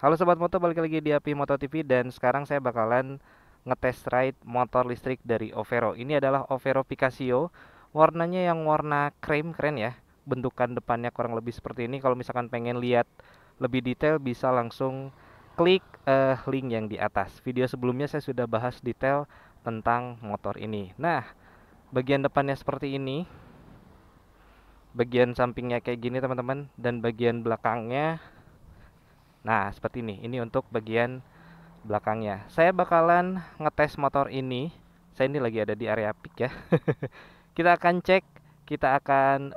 Halo Sobat Moto, balik lagi di Api Moto TV dan sekarang saya bakalan ngetest ride motor listrik dari Overo. Ini adalah Overo Picasso, warnanya yang warna krem, keren ya. Bentukan depannya kurang lebih seperti ini. Kalau misalkan pengen lihat lebih detail bisa langsung klik link yang di atas. Video sebelumnya saya sudah bahas detail tentang motor ini. Nah, bagian depannya seperti ini, bagian sampingnya kayak gini teman-teman, dan bagian belakangnya nah seperti ini. Ini untuk bagian belakangnya. Saya bakalan ngetes motor ini. Saya ini lagi ada di area pick ya. Kita akan cek, kita akan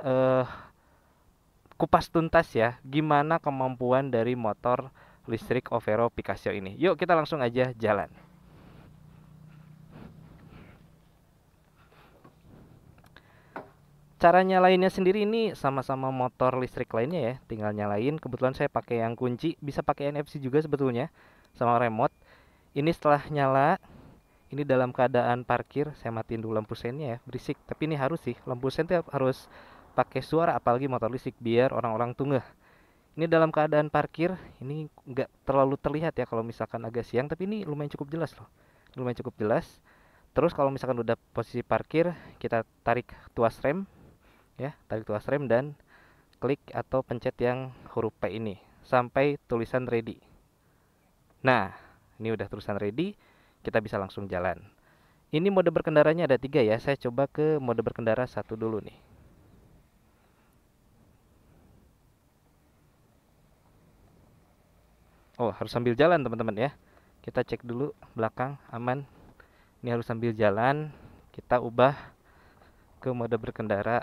kupas tuntas ya, gimana kemampuan dari motor listrik Overo Picasso ini. Yuk kita langsung aja jalan. Cara nyalainnya sendiri ini sama-sama motor listrik lainnya ya, tinggal nyalain. Kebetulan saya pakai yang kunci, bisa pakai NFC juga sebetulnya, sama remote. Ini setelah nyala, ini dalam keadaan parkir. Saya matiin dulu lampu sennya ya, berisik. Tapi ini harus sih, lampu sen tuh harus pakai suara, apalagi motor listrik, biar orang-orang tuh ngeh. Ini dalam keadaan parkir, ini nggak terlalu terlihat ya kalau misalkan agak siang, tapi ini lumayan cukup jelas loh. Lumayan cukup jelas. Terus kalau misalkan udah posisi parkir, kita tarik tuas rem ya, tarik tuas rem dan klik atau pencet yang huruf P ini sampai tulisan ready. Nah, ini udah tulisan ready, kita bisa langsung jalan. Ini mode berkendaranya ada 3 ya. Saya coba ke mode berkendara 1 dulu nih. Oh, harus sambil jalan teman-teman ya. Kita cek dulu belakang aman. Ini harus sambil jalan. Kita ubah ke mode berkendara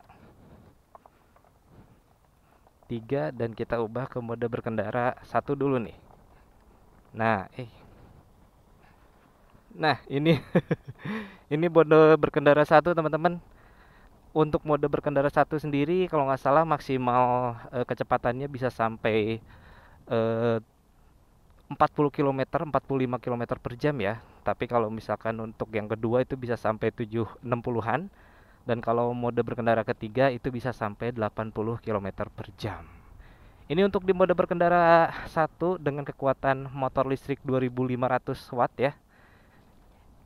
3 dan kita ubah ke mode berkendara 1 dulu nih. Nah, Nah, ini ini mode berkendara 1 teman-teman. Untuk mode berkendara 1 sendiri kalau nggak salah maksimal kecepatannya bisa sampai 40 km, 45 km per jam ya. Tapi kalau misalkan untuk yang kedua itu bisa sampai 60-an. Dan kalau mode berkendara ketiga itu bisa sampai 80 km per jam. Ini untuk di mode berkendara 1 dengan kekuatan motor listrik 2500 watt ya.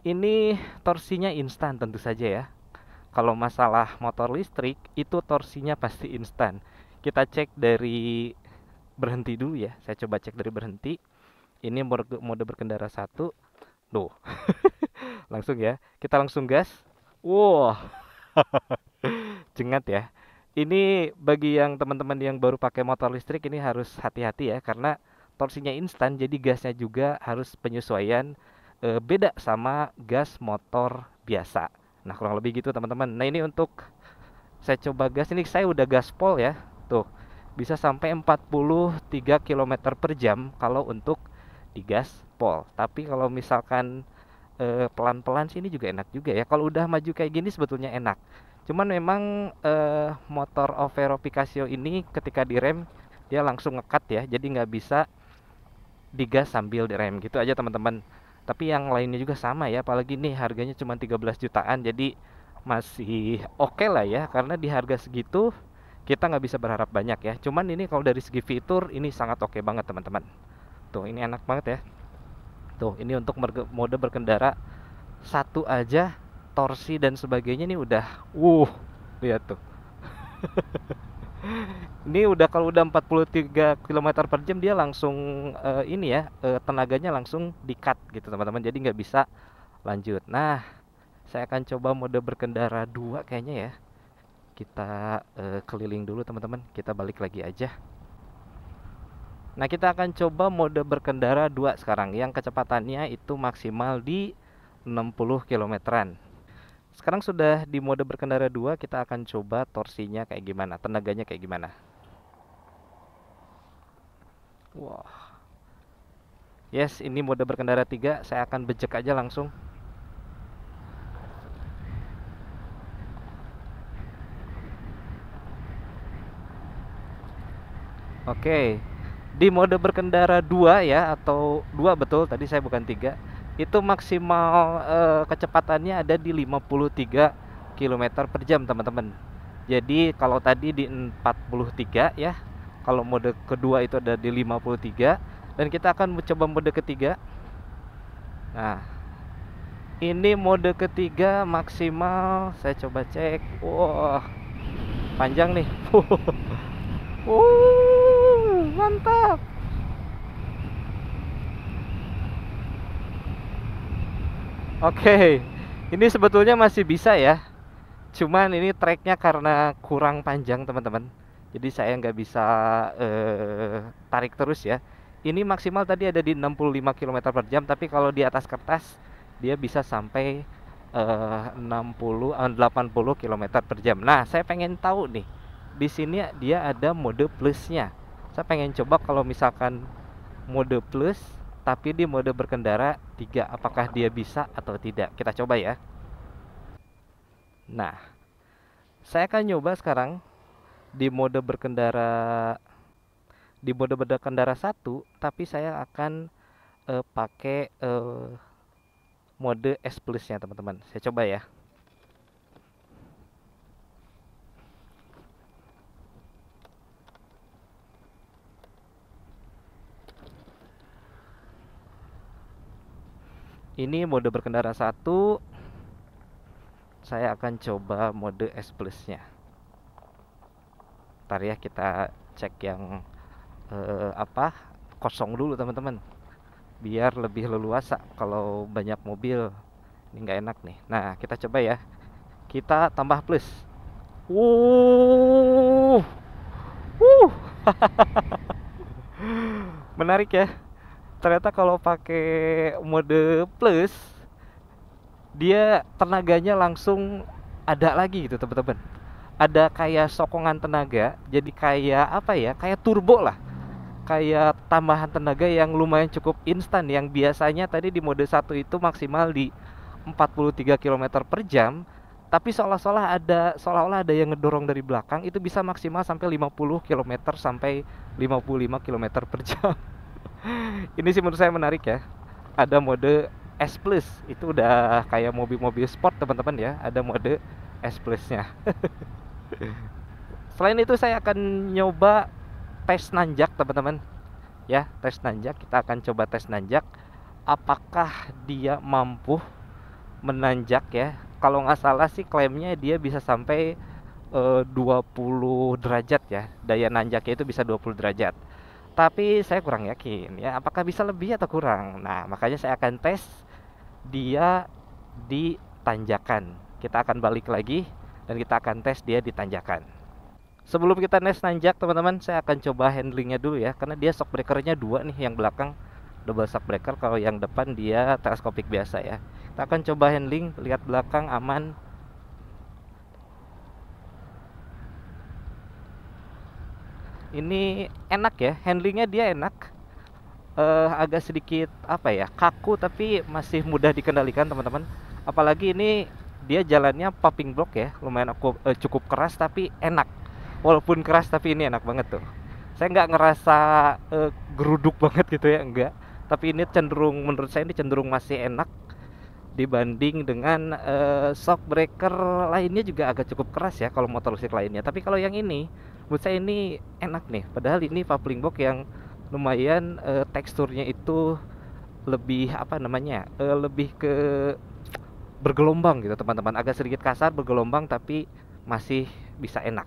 Ini torsinya instan tentu saja ya. Kalau masalah motor listrik itu torsinya pasti instan. Kita cek dari berhenti dulu ya. Saya coba cek dari berhenti. Ini mode berkendara 1. Tuh. Langsung ya. Kita langsung gas. Wow, jengat ya. Ini bagi yang teman-teman yang baru pakai motor listrik ini harus hati-hati ya karena torsinya instan jadi gasnya juga harus penyesuaian beda sama gas motor biasa. Nah, kurang lebih gitu teman-teman. Nah, ini untuk saya coba gas ini saya udah gaspol ya. Tuh, bisa sampai 43 km per jam kalau untuk di gaspol. Tapi kalau misalkan pelan-pelan sih ini juga enak juga ya. Kalau udah maju kayak gini sebetulnya enak. Cuman memang motor Overo Picasso ini ketika direm dia langsung ngekat ya. Jadi nggak bisa digas sambil direm gitu aja teman-teman. Tapi yang lainnya juga sama ya. Apalagi nih harganya cuma 13 jutaan. Jadi masih oke lah ya. Karena di harga segitu kita nggak bisa berharap banyak ya. Cuman ini kalau dari segi fitur ini sangat oke banget teman-teman. Tuh ini enak banget ya. Tuh ini untuk mode berkendara 1 aja torsi dan sebagainya nih udah lihat tuh. Ini udah kalau udah 43 km per jam dia langsung ini ya tenaganya langsung di-cut gitu teman-teman. Jadi nggak bisa lanjut. Nah, saya akan coba mode berkendara 2 kayaknya ya. Kita keliling dulu teman-teman. Kita balik lagi aja. Nah, kita akan coba mode berkendara 2 sekarang yang kecepatannya itu maksimal di 60 km-an. Sekarang sudah di mode berkendara 2, kita akan coba torsinya kayak gimana, tenaganya kayak gimana. Wah. Yes, ini mode berkendara 3, saya akan bejek aja langsung. Oke. Di mode berkendara 2 ya atau 2 betul, tadi saya bukan 3. Itu maksimal kecepatannya ada di 53 km per jam teman-teman. Jadi kalau tadi di 43 ya, kalau mode kedua itu ada di 53 Dan kita akan mencoba mode ketiga. Nah, ini mode ketiga maksimal. Saya coba cek. Wah, panjang nih. Mantap. Oke, ini sebetulnya masih bisa ya. Cuman ini treknya karena kurang panjang teman-teman. Jadi saya nggak bisa tarik terus ya. Ini maksimal tadi ada di 65 km per jam. Tapi kalau di atas kertas dia bisa sampai 80 km per jam. Nah, saya pengen tahu nih. Di sini dia ada mode plusnya. Saya pengen coba kalau misalkan mode plus tapi di mode berkendara 3, apakah dia bisa atau tidak. Kita coba ya. Nah, saya akan nyoba sekarang di mode berkendara, satu, tapi saya akan pakai mode S plusnya teman-teman. Saya coba ya. Ini mode berkendara satu. Saya akan coba mode S plusnya. Ntar ya, kita cek yang kosong dulu teman-teman, biar lebih leluasa. Kalau banyak mobil ini nggak enak nih. Nah, kita coba ya, kita tambah plus. Wuh, wuh. Menarik ya. Ternyata kalau pakai mode plus, dia tenaganya langsung ada lagi gitu teman-teman. Ada kayak sokongan tenaga, jadi kayak apa ya? Kayak turbo lah. Kayak tambahan tenaga yang lumayan cukup instan. Yang biasanya tadi di mode satu itu maksimal di 43 km per jam, tapi seolah-olah ada yang ngedorong dari belakang, itu bisa maksimal sampai 50 km sampai 55 km per jam. Ini sih menurut saya menarik ya. Ada mode S Plus, itu udah kayak mobil-mobil sport teman-teman ya. Ada mode S Plusnya. Selain itu saya akan nyoba tes nanjak teman-teman. Ya, tes nanjak. Kita akan coba tes nanjak. Apakah dia mampu menanjak ya? Kalau nggak salah sih klaimnya dia bisa sampai 20 derajat ya. Daya nanjaknya itu bisa 20 derajat. Tapi saya kurang yakin ya, apakah bisa lebih atau kurang. Nah, makanya saya akan tes dia di tanjakan. Kita akan balik lagi dan kita akan tes dia di tanjakan. Sebelum kita tes nanjak teman-teman, saya akan coba handlingnya dulu ya, karena dia shock breakernya dua nih, yang belakang double shock breaker, kalau yang depan dia teleskopik biasa ya. Kita akan coba handling, lihat belakang aman. Ini enak ya, handlingnya dia enak. Agak sedikit apa ya, kaku tapi masih mudah dikendalikan teman-teman. Apalagi ini dia jalannya popping block ya, lumayan cukup keras tapi enak. Walaupun keras tapi ini enak banget tuh. Saya nggak ngerasa geruduk banget gitu ya, enggak. Tapi ini cenderung, menurut saya ini cenderung masih enak dibanding dengan shock breaker lainnya, juga agak cukup keras ya kalau motor listrik lainnya. Tapi kalau yang ini, menurut saya ini enak nih. Padahal ini coupling box yang lumayan teksturnya itu lebih apa namanya, lebih ke bergelombang gitu teman-teman. Agak sedikit kasar bergelombang tapi masih bisa enak.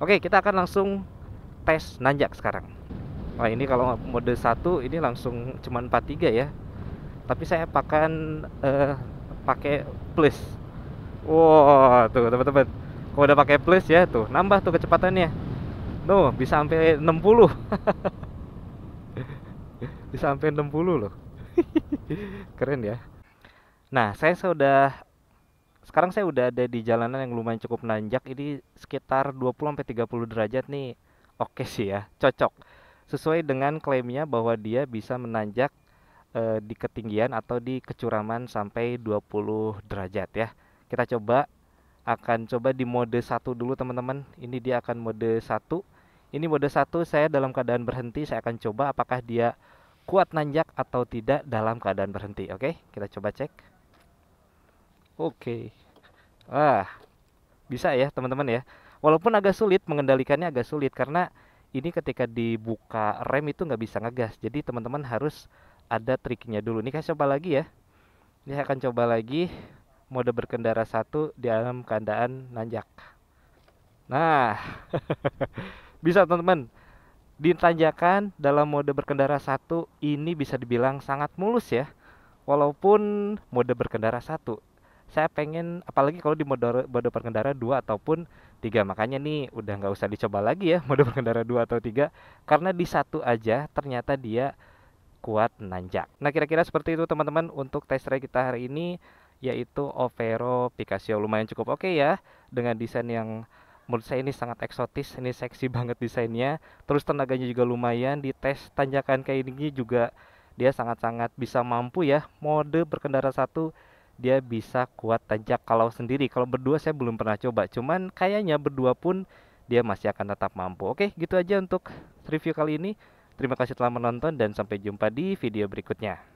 Oke, kita akan langsung tes nanjak sekarang. Wah, ini kalau mode 1 ini langsung cuman 43 ya. Tapi saya pakai plus. Wow, tuh teman-teman. Kalau udah pakai plus ya tuh, nambah tuh kecepatannya. Tuh, bisa sampai 60. Bisa sampai 60 loh. Keren ya. Nah, sekarang saya udah ada di jalanan yang lumayan cukup nanjak. Ini sekitar 20 sampai 30 derajat nih. Oke sih ya, cocok. Sesuai dengan klaimnya bahwa dia bisa menanjak di ketinggian atau di kecuraman sampai 20 derajat ya. Kita akan coba di mode 1 dulu teman-teman. Ini dia akan mode 1. Ini mode 1 saya dalam keadaan berhenti. Saya akan coba apakah dia kuat nanjak atau tidak dalam keadaan berhenti. Oke, kita coba cek. Oke. Wah, bisa ya teman-teman ya. Walaupun agak sulit mengendalikannya, agak sulit karena ini ketika dibuka rem itu nggak bisa ngegas. Jadi teman-teman harus ada triknya dulu. Ini saya coba lagi ya. Ini saya akan coba lagi mode berkendara satu di dalam keadaan nanjak. Nah, bisa teman-teman. Di tanjakan dalam mode berkendara satu ini bisa dibilang sangat mulus ya. Walaupun mode berkendara satu, saya pengen apalagi kalau di mode berkendara dua ataupun tiga, makanya nih udah nggak usah dicoba lagi ya mode berkendara dua atau tiga, karena di satu aja ternyata dia kuat nanjak. Nah, kira-kira seperti itu teman-teman untuk test drive kita hari ini, yaitu Overo Picasso. Lumayan cukup oke ya, dengan desain yang menurut saya ini sangat eksotis, ini seksi banget desainnya. Terus tenaganya juga lumayan, di tes tanjakan kayak ini juga dia sangat-sangat bisa mampu ya. Mode berkendara satu dia bisa kuat tanjak kalau sendiri. Kalau berdua saya belum pernah coba, cuman kayaknya berdua pun dia masih akan tetap mampu. Oke, gitu aja untuk review kali ini. Terima kasih telah menonton dan sampai jumpa di video berikutnya.